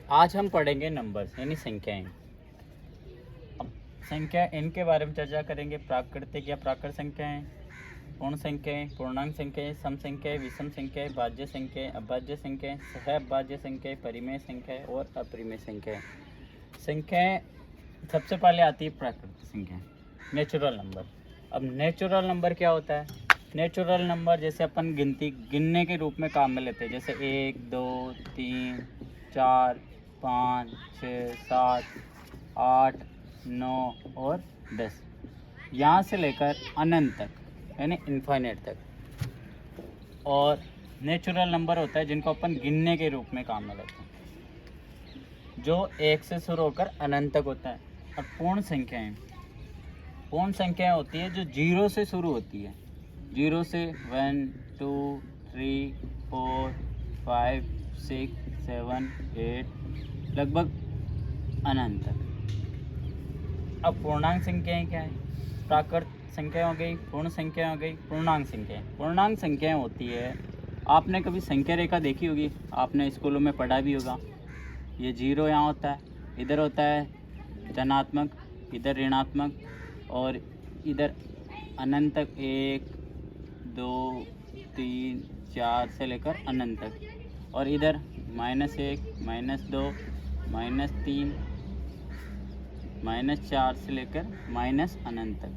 आज हम पढ़ेंगे नंबर्स यानी संख्याएं। अब संख्या इनके बारे में चर्चा करेंगे। प्राकृतिक या प्राकृत संख्याएं, पूर्ण संख्याएं, पूर्णांक संख्याएं, सम संख्याएं, विषम संख्याएं, भाज्य संख्याएं, अभाज्य संख्याएं, सहअभाज्य संख्याएं, परिमेय संख्याएं और अपरिमेय संख्याएं। संख्याएं सबसे पहले आती है प्राकृतिक संख्या, नेचुरल नंबर। अब नेचुरल नंबर क्या होता है? नेचुरल नंबर जैसे अपन गिनने के रूप में काम में लेते हैं, जैसे 1 2 3 4 5 6 7 8 9 और 10, यहाँ से लेकर अनंत तक यानी इन्फाइनेट तक। और नेचुरल नंबर होता है जिनको अपन गिनने के रूप में काम में लेते हैं, जो 1 से शुरू होकर अनंत तक होता है। और पूर्ण संख्याएं होती है जो 0 से शुरू होती है, 0 से 1 2 3 4 5 6 7 8 लगभग अनंत तक। अब पूर्णांक संख्याएं क्या है? प्राकृत संख्याएं हो गई, पूर्ण संख्याएं हो गई, पूर्णांक संख्याएं। पूर्णांक संख्याएं होती है, आपने कभी संख्या रेखा देखी होगी, आपने स्कूलों में पढ़ा भी होगा। ये 0 यहाँ होता है, इधर होता है धनात्मक, इधर ऋणात्मक और इधर अनंत तक 1 2 3 4 से लेकर अनंत तक। और इधर -1 -2 -3 -4 से लेकर अनंत तक।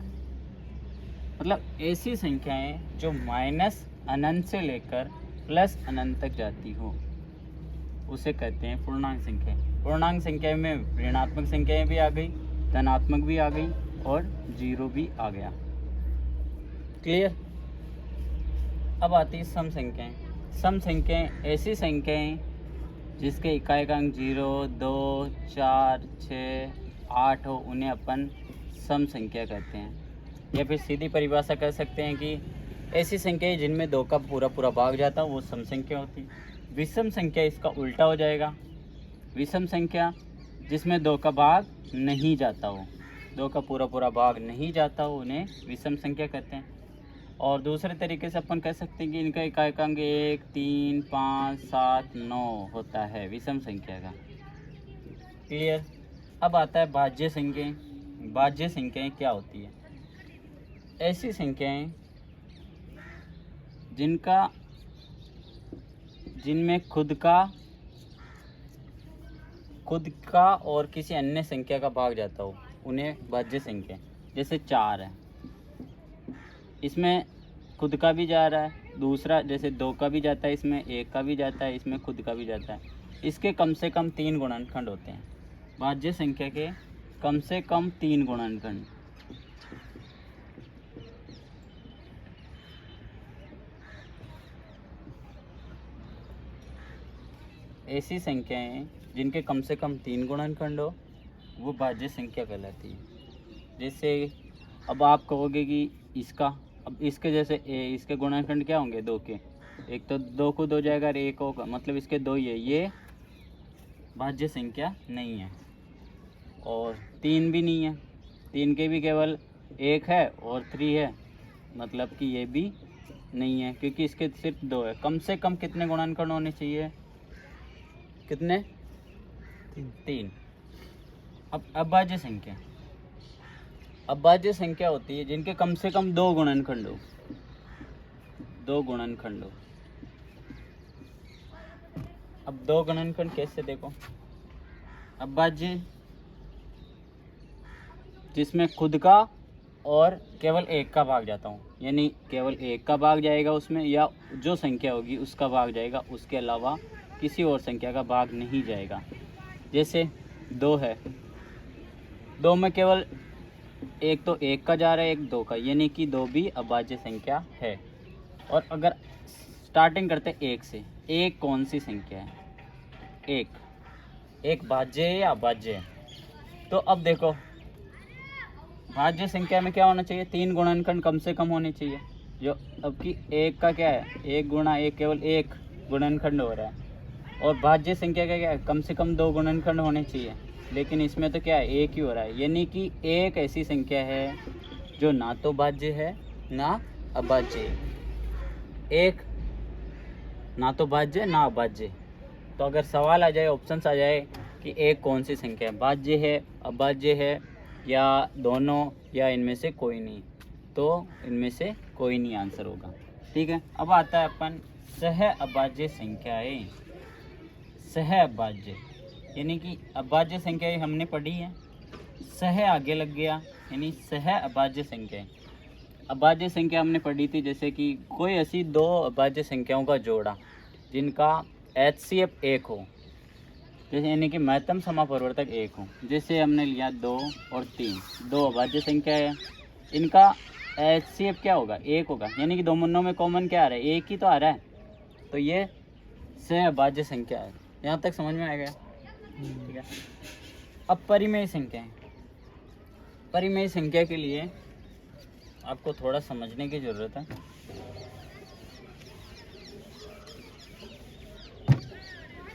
मतलब ऐसी संख्याएं जो अनंत से लेकर अनंत तक जाती हो उसे कहते हैं पूर्णांक संख्या। पूर्णांक संख्या में ऋणात्मक संख्याएं भी आ गई, धनात्मक भी आ गई और 0 भी आ गया। क्लियर? अब आती है सम संख्याएं। सम संख्याएं ऐसी संख्याएं जिसके इकाई अंक 0 2 4 6 8 हो, उन्हें अपन सम संख्या कहते हैं। या फिर सीधी परिभाषा कर सकते हैं कि ऐसी संख्याएं जिनमें 2 का पूरा भाग जाता हो वो सम संख्या होती है। विषम संख्या इसका उल्टा हो जाएगा। विषम संख्या जिसमें 2 का भाग नहीं जाता हो, 2 का पूरा भाग नहीं जाता हो, उन्हें विषम संख्या कहते हैं। और दूसरे तरीके से अपन कह सकते हैं कि इनका इकाइकांक 1 3 5 7 9 होता है विषम संख्या का। क्लियर? अब आता है भाज्य संख्याएं। भाज्य संख्याएं क्या होती है? ऐसी संख्याएं जिनमें खुद का और किसी अन्य संख्या का भाग जाता हो, उन्हें भाज्य संख्या। जैसे 4 है, इसमें खुद का भी जा रहा है, दूसरा जैसे 2 का भी जाता है, इसमें 1 का भी जाता है, इसमें खुद का भी जाता है। इसके कम से कम 3 गुणनखंड होते हैं। भाज्य संख्या के कम से कम 3 गुणनखंड। ऐसी संख्याएं जिनके कम से कम 3 गुणनखंड हो वो भाज्य संख्या कहलाती है। जैसे अब आप कहोगे कि अब इसके जैसे इसके गुणनखंड क्या होंगे 2 के? एक तो 2 को 2 जाएगा और 1 होगा, मतलब इसके 2 ही है, ये भाज्य संख्या नहीं है। और 3 भी नहीं है, 3 के भी केवल 1 है और 3 है, मतलब कि ये भी नहीं है क्योंकि इसके सिर्फ 2 है। कम से कम कितने गुणनखंड होने चाहिए? कितने? 3। अब अभाज्य संख्या। अभाज्य संख्या होती है जिनके कम से कम 2 गुणनखंड हो। 2 गुणनखंड हो। अब 2 गुणनखंड कैसे देखो? अभाज्य जिसमें खुद का और केवल 1 का भाग जाता हूँ, यानी केवल 1 का भाग जाएगा उसमें, या जो संख्या होगी उसका भाग जाएगा, उसके अलावा किसी और संख्या का भाग नहीं जाएगा। जैसे 2 है, 2 में केवल एक तो 1 का जा रहा है, एक 2 का, यानी कि 2 भी अभाज्य संख्या है। और अगर स्टार्टिंग करते 1 से, 1 कौन सी संख्या है? 1 भाज्य है या अभाज्य है? तो अब देखो, भाज्य संख्या में क्या होना चाहिए? 3 गुणनखंड कम से कम होने चाहिए। जो अब की 1 का क्या है? 1 गुणा 1 केवल 1 गुणनखंड हो रहा है। और भाज्य संख्या का क्या है? कम से कम 2 गुणनखंड होने चाहिए, लेकिन इसमें तो क्या है? 1 ही हो रहा है। यानी कि 1 ऐसी संख्या है जो ना तो भाज्य है ना अभाज्य है। 1 ना तो भाज्य ना अभाज्य, तो अगर सवाल आ जाए, ऑप्शंस आ जाए कि एक कौन सी संख्या है, भाज्य है, अभाज्य है, या दोनों, या इनमें से कोई नहीं, तो इनमें से कोई नहीं आंसर होगा। ठीक है, अब आता है अपन सह अभाज्य संख्याएं। सह अभाज्य यानी कि अभाज्य संख्याएं हमने पढ़ी है, सह आगे लग गया यानी सह अभाज्य संख्याएं। अभाज्य संख्या हमने पढ़ी थी, जैसे कि कोई ऐसी दो अभाज्य संख्याओं का जोड़ा जिनका HCF 1 हो, जैसे यानी कि महत्तम समापरिवर्तक 1 हो। जैसे हमने लिया 2 और 3, दो अभाज्य संख्या है, इनका HCF क्या होगा, 1 होगा, यानी कि दोनों में कॉमन क्या आ रहा है, 1 ही तो आ रहा है, तो ये सह अभाज्य संख्या है। यहाँ तक समझ में आ गया? ठीक है। अब परिमेय संख्या है। परिमेय संख्या के लिए आपको थोड़ा समझने की ज़रूरत है।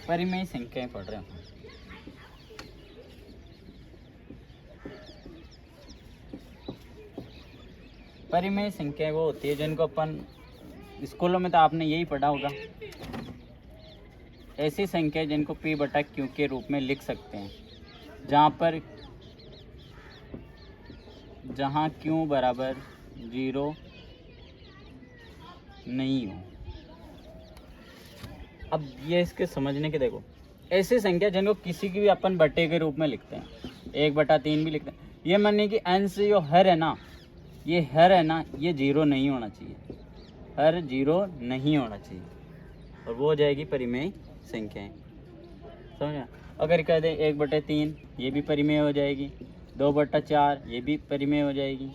परिमेय संख्याएं पढ़ रहे हैं। परिमेय संख्या वो होती है जिनको अपन स्कूलों में तो आपने यही पढ़ा होगा, ऐसी संख्या जिनको P बटा Q के रूप में लिख सकते हैं, जहाँ Q बराबर 0 नहीं हो। अब ये इसके समझने के देखो, ऐसी संख्या जिनको किसी की भी अपन बटे के रूप में लिखते हैं, 1/3 भी लिखते हैं। ये मानिए कि अंश जो हर है ना, ये हर है ना, ये 0 नहीं होना चाहिए, हर 0 नहीं होना चाहिए, और वो हो जाएगी परिमेय संख्याएं। समझा? अगर कह दें 1/3, ये भी परिमेय हो जाएगी, 2/4, ये भी परिमेय हो जाएगी।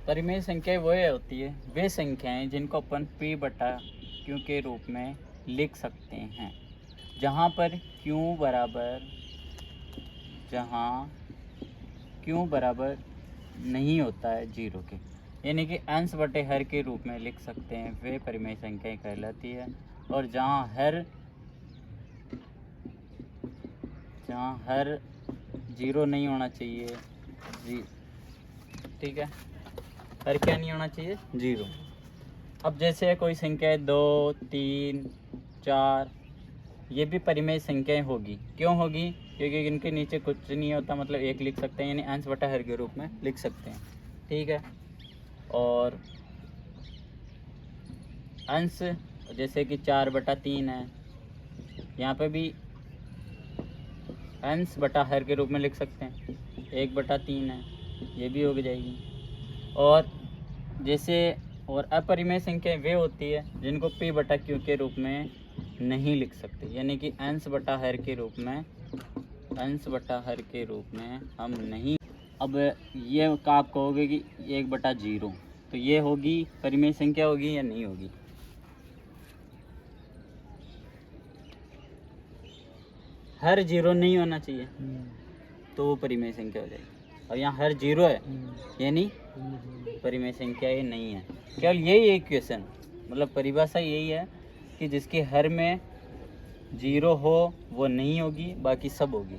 परिमेय संख्याएं वो होती है, वे संख्याएं जिनको अपन P बटा Q के रूप में लिख सकते हैं, जहाँ पर Q बराबर नहीं होता है 0 के, यानी कि अंश बटे हर के रूप में लिख सकते हैं, वे परिमेय संख्याएं कहलाती है। और जहाँ हर 0 नहीं होना चाहिए, ठीक है, हर क्या नहीं होना चाहिए, 0। अब जैसे कोई संख्या है 2, 3, 4, ये भी परिमेय संख्याएं होगी। क्यों होगी? क्योंकि इनके नीचे कुछ नहीं होता, मतलब 1 लिख सकते हैं, यानी अंश बटा हर के रूप में लिख सकते हैं। ठीक है। और अंश जैसे कि 4/3 है, यहाँ पे भी अंश बटा हर के रूप में लिख सकते हैं, 1/3 है, ये भी हो जाएगी। और जैसे और अपरिमेय संख्या वे होती है जिनको P बटा Q के रूप में नहीं लिख सकते, यानी कि अंश बटा हर के रूप में हम नहीं। अब ये आप कहोगे कि 1/0, तो ये होगी परिमेय संख्या होगी या नहीं होगी? हर 0 नहीं होना चाहिए, तो वो परिमेय संख्या हो जाएगी। और यहाँ हर 0 है, यानी परिमेय संख्या ये नहीं है। केवल यही एक क्वेश्चन, मतलब परिभाषा यही है कि जिसकी हर में 0 हो वो नहीं होगी, बाकी सब होगी।